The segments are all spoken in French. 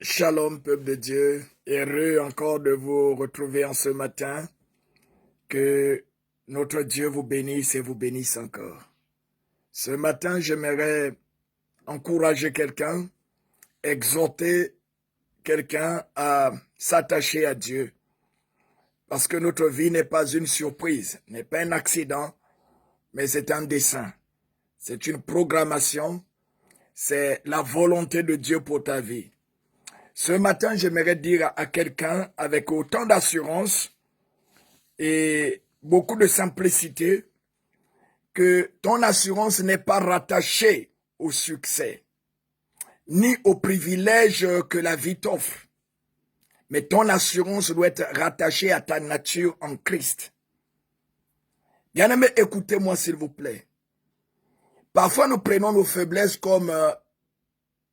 Shalom, peuple de Dieu. Heureux encore de vous retrouver en ce matin. Que notre Dieu vous bénisse et vous bénisse encore. Ce matin, j'aimerais encourager quelqu'un, exhorter quelqu'un à s'attacher à Dieu. Parce que notre vie n'est pas une surprise, n'est pas un accident, mais c'est un dessein. C'est une programmation, c'est la volonté de Dieu pour ta vie. Ce matin, j'aimerais dire à quelqu'un avec autant d'assurance et beaucoup de simplicité que ton assurance n'est pas rattachée au succès, ni au privilège que la vie t'offre, mais ton assurance doit être rattachée à ta nature en Christ. Bien-aimé, écoutez-moi s'il vous plaît. Parfois, nous prenons nos faiblesses comme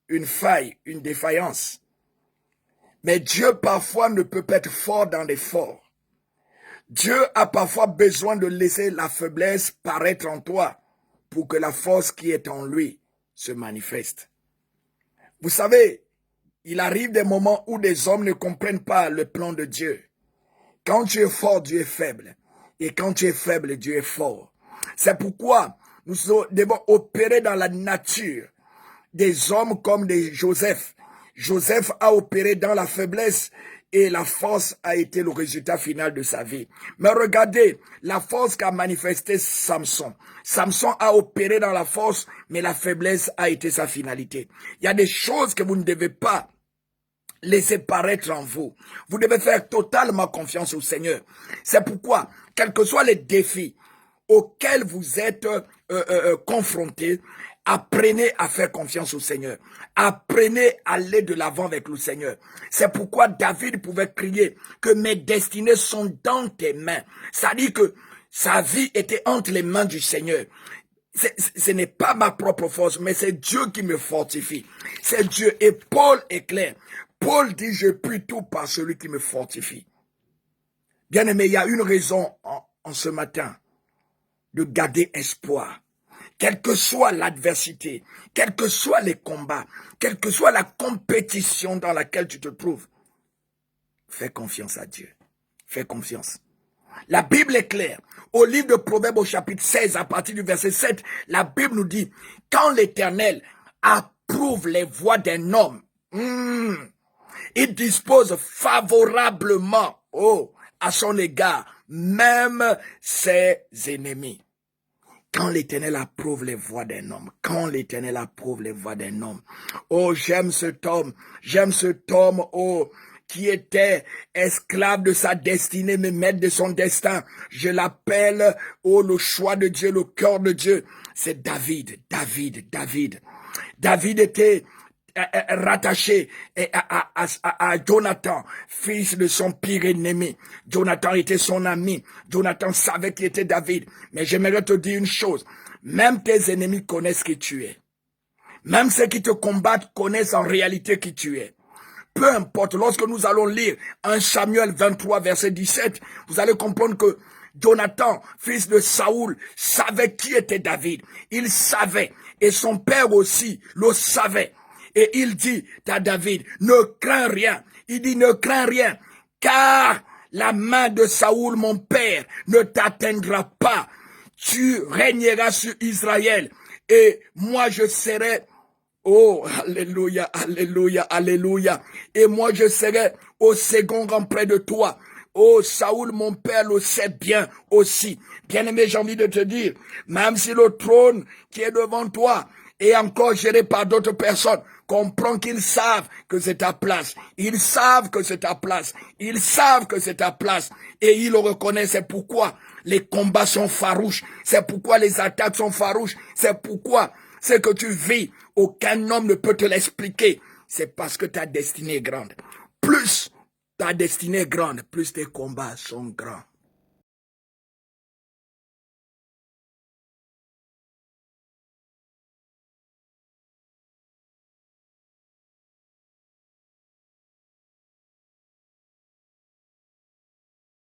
une faille, une défaillance. Mais Dieu, parfois, ne peut pas être fort dans l'effort. Dieu a parfois besoin de laisser la faiblesse paraître en toi pour que la force qui est en lui se manifeste. Vous savez, il arrive des moments où des hommes ne comprennent pas le plan de Dieu. Quand tu es fort, Dieu est faible. Et quand tu es faible, Dieu est fort. C'est pourquoi nous devons opérer dans la nature des hommes comme des Joseph. Joseph a opéré dans la faiblesse et la force a été le résultat final de sa vie. Mais regardez, la force qu'a manifesté Samson. Samson a opéré dans la force, mais la faiblesse a été sa finalité. Il y a des choses que vous ne devez pas laisser paraître en vous. Vous devez faire totalement confiance au Seigneur. C'est pourquoi, quels que soient les défis auxquels vous êtes confrontés, apprenez à faire confiance au Seigneur. Apprenez à aller de l'avant avec le Seigneur. C'est pourquoi David pouvait crier que mes destinées sont dans tes mains. Ça dit que sa vie était entre les mains du Seigneur. Ce n'est pas ma propre force, mais c'est Dieu qui me fortifie. C'est Dieu. Et Paul est clair. Paul dit, je puis tout par celui qui me fortifie. Bien aimé, il y a une raison en ce matin de garder espoir. Quelle que soit l'adversité, quels que soient les combats, quelle que soit la compétition dans laquelle tu te trouves, fais confiance à Dieu. Fais confiance. La Bible est claire. Au livre de Proverbes au chapitre 16, à partir du verset 7, la Bible nous dit, quand l'Éternel approuve les voies d'un homme, il dispose favorablement à son égard, même ses ennemis. Quand l'Éternel approuve les voies d'un homme, quand l'Éternel approuve les voies d'un homme, j'aime cet homme, qui était esclave de sa destinée, mais maître de son destin. Je l'appelle, le choix de Dieu, le cœur de Dieu. C'est David. David était rattaché à Jonathan, fils de son pire ennemi. Jonathan était son ami. Jonathan savait qui était David. Mais j'aimerais te dire une chose. Même tes ennemis connaissent qui tu es. Même ceux qui te combattent connaissent en réalité qui tu es. Peu importe, lorsque nous allons lire 1 Samuel 23, verset 17, vous allez comprendre que Jonathan, fils de Saoul, savait qui était David. Il savait. Et son père aussi le savait. Et il dit à David, ne crains rien. Il dit, ne crains rien, car la main de Saoul, mon père, ne t'atteindra pas. Tu régneras sur Israël. Et moi, je serai, alléluia, alléluia, alléluia. Et moi, je serai au second rang près de toi. Saoul, mon père, le sait bien aussi. Bien-aimé, j'ai envie de te dire, même si le trône qui est devant toi est encore géré par d'autres personnes, comprends qu'ils savent que c'est ta place. Ils savent que c'est ta place. Ils savent que c'est ta place. Et ils le reconnaissent. C'est pourquoi les combats sont farouches. C'est pourquoi les attaques sont farouches. C'est pourquoi ce que tu vis, aucun homme ne peut te l'expliquer. C'est parce que ta destinée est grande. Plus ta destinée est grande, plus tes combats sont grands.